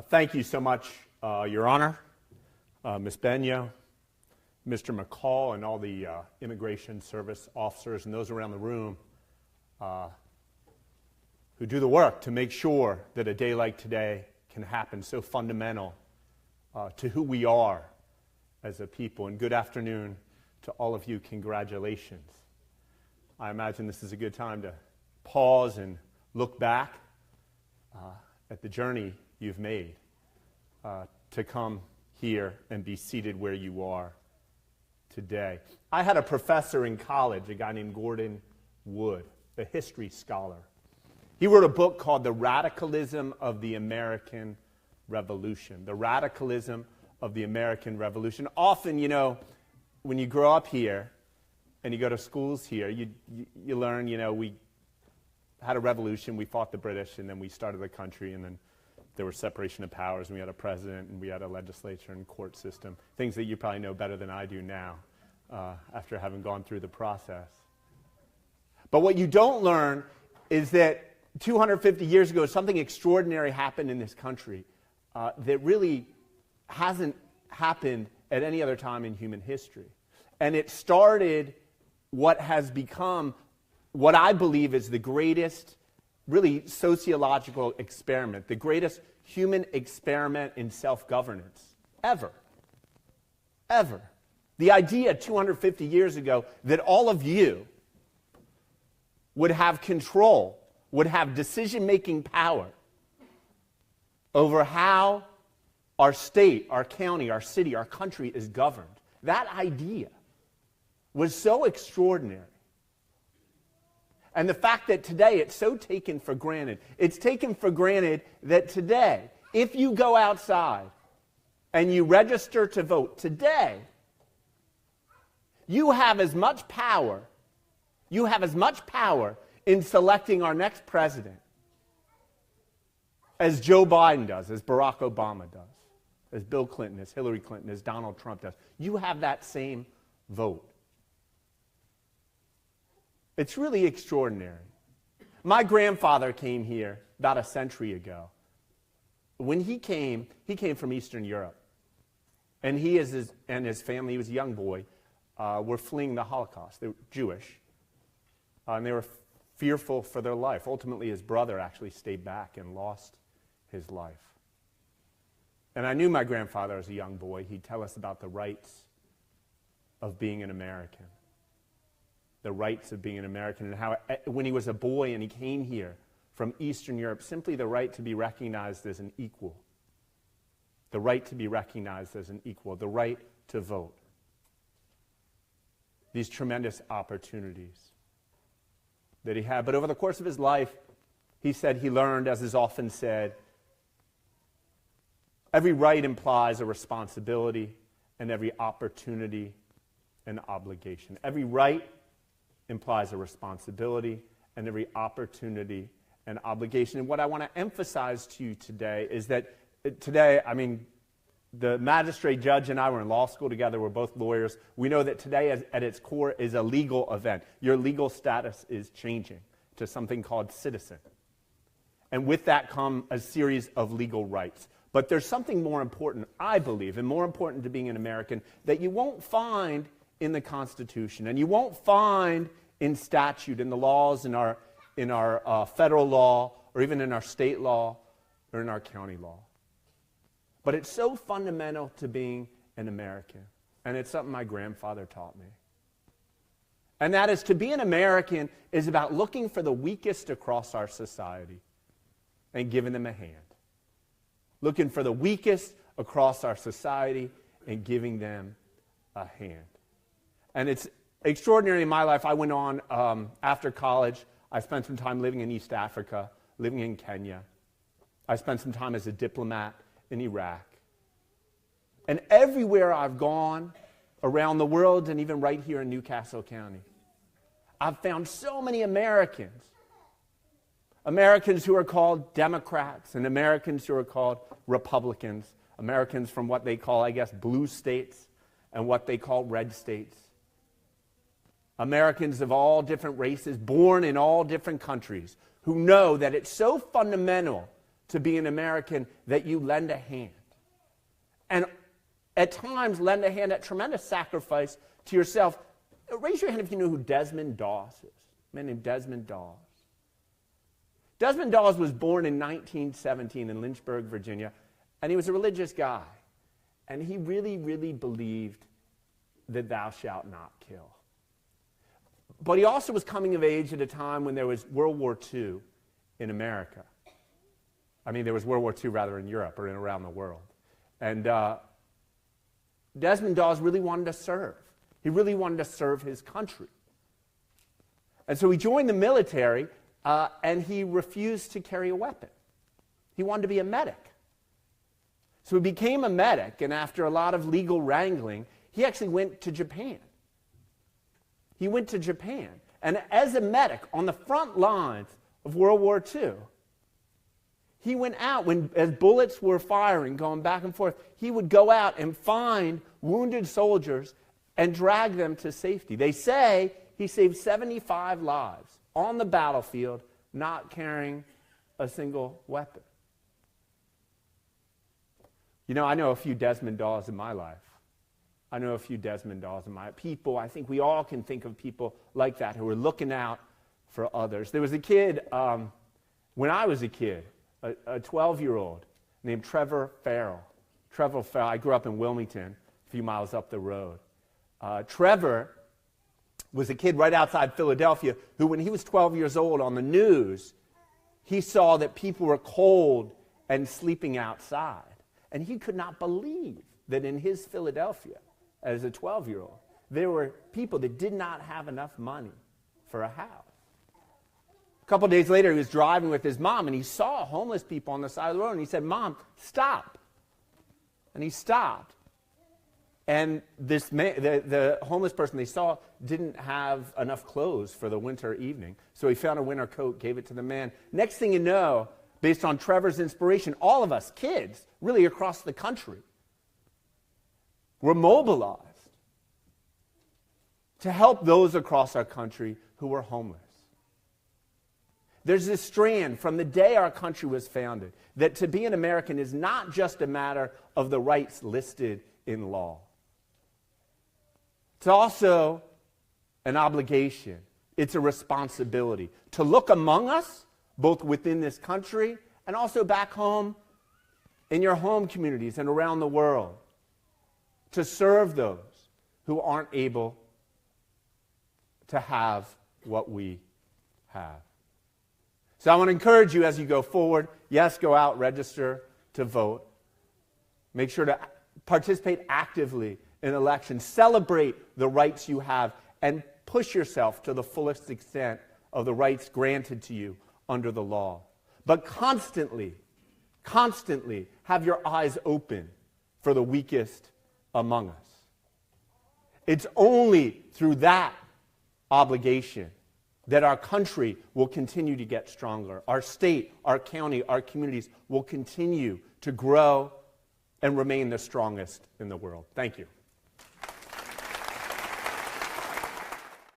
Thank you so much, Your Honor, Ms. Benyo, Mr. McCall, and all the immigration service officers and those around the room who do the work to make sure that a day like today can happen, so fundamental to who we are as a people. And good afternoon to all of you. Congratulations. I imagine this is a good time to pause and look back at the journey you've made to come here and be seated where you are today. I had a professor in college, a guy named Gordon Wood, a history scholar. He wrote a book called The Radicalism of the American Revolution. The Radicalism of the American Revolution. Often, you know, when you grow up here and you go to schools here, you learn, you know, we had a revolution, we fought the British, and then we started the country, and then there was separation of powers, and we had a president, and we had a legislature and court system, things that you probably know better than I do now after having gone through the process. But what you don't learn is that 250 years ago, something extraordinary happened in this country that really hasn't happened at any other time in human history. And it started what has become what I believe is the greatest, really, sociological experiment, the greatest human experiment in self-governance ever. Ever. The idea 250 years ago that all of you would have control, would have decision-making power over how our state, our county, our city, our country is governed. That idea was so extraordinary. And the fact that today it's so taken for granted. It's taken for granted that today, if you go outside and you register to vote today, you have as much power in selecting our next president as Joe Biden does, as Barack Obama does, as Bill Clinton, as Hillary Clinton, as Donald Trump does. You have that same vote. It's really extraordinary. My grandfather came here about a century ago. When he came from Eastern Europe. And he and his family, he was a young boy, were fleeing the Holocaust. They were Jewish. And they were fearful for their life. Ultimately, his brother actually stayed back and lost his life. And I knew my grandfather as a young boy. He'd tell us about the rights of being an American. The rights of being an American, and how when he was a boy and he came here from Eastern Europe, simply the right to be recognized as an equal. The right to be recognized as an equal. The right to vote. These tremendous opportunities that he had. But over the course of his life, he said he learned, as is often said, every right implies a responsibility, and every opportunity an obligation. Every right implies a responsibility, and every opportunity an obligation. And what I want to emphasize to you today is that today, the magistrate judge and I were in law school together. We're both lawyers. We know that today, at its core, is a legal event. Your legal status is changing to something called citizen. And with that come a series of legal rights. But there's something more important, I believe, and more important to being an American, that you won't find in the Constitution, and you won't find in statute, in the laws, in our federal law, or even in our state law, or in our county law. But it's so fundamental to being an American, and it's something my grandfather taught me. And that is, to be an American is about looking for the weakest across our society and giving them a hand. Looking for the weakest across our society and giving them a hand. And it's extraordinary in my life. I went on, after college, I spent some time living in East Africa, living in Kenya. I spent some time as a diplomat in Iraq. And everywhere I've gone around the world, and even right here in Newcastle County, I've found so many Americans. Americans who are called Democrats, and Americans who are called Republicans. Americans from what they call, I guess, blue states, and what they call red states. Americans of all different races, born in all different countries, who know that it's so fundamental to be an American that you lend a hand. And at times lend a hand at tremendous sacrifice to yourself. Raise your hand if you know who Desmond Doss is. A man named Desmond Doss. Desmond Doss was born in 1917 in Lynchburg, Virginia, and he was a religious guy. And he really, really believed that thou shalt not kill. But he also was coming of age at a time when there was World War II in America. I mean, there was World War II rather in Europe or in around the world. And Desmond Doss really wanted to serve. He really wanted to serve his country. And so he joined the military, and he refused to carry a weapon. He wanted to be a medic. So he became a medic, and after a lot of legal wrangling, he actually went to Japan. He went to Japan. And as a medic on the front lines of World War II, he went out as bullets were firing, going back and forth. He would go out and find wounded soldiers and drag them to safety. They say he saved 75 lives on the battlefield, not carrying a single weapon. You know, I know a few Desmond Doss in my life. I know a few Desmond Doss in my people. I think we all can think of people like that who are looking out for others. There was a kid, when I was a kid, a 12-year-old named Trevor Farrell. Trevor Farrell, I grew up in Wilmington, a few miles up the road. Trevor was a kid right outside Philadelphia who, when he was 12 years old, on the news, he saw that people were cold and sleeping outside. And he could not believe that in his Philadelphia, as a 12-year-old, there were people that did not have enough money for a house. A couple days later, he was driving with his mom, and he saw homeless people on the side of the road, and he said, "Mom, stop." And he stopped. And this man, the homeless person they saw didn't have enough clothes for the winter evening, so he found a winter coat, gave it to the man. Next thing you know, based on Trevor's inspiration, all of us, kids, really across the country, were mobilized to help those across our country who were homeless. There's this strand from the day our country was founded that to be an American is not just a matter of the rights listed in law. It's also an obligation. It's a responsibility to look among us, both within this country and also back home in your home communities and around the world, to serve those who aren't able to have what we have. So I want to encourage you as you go forward, yes, go out, register to vote. Make sure to participate actively in elections. Celebrate the rights you have and push yourself to the fullest extent of the rights granted to you under the law. But constantly have your eyes open for the weakest among us. It's only through that obligation that our country will continue to get stronger. Our state, our county, our communities will continue to grow and remain the strongest in the world. Thank you.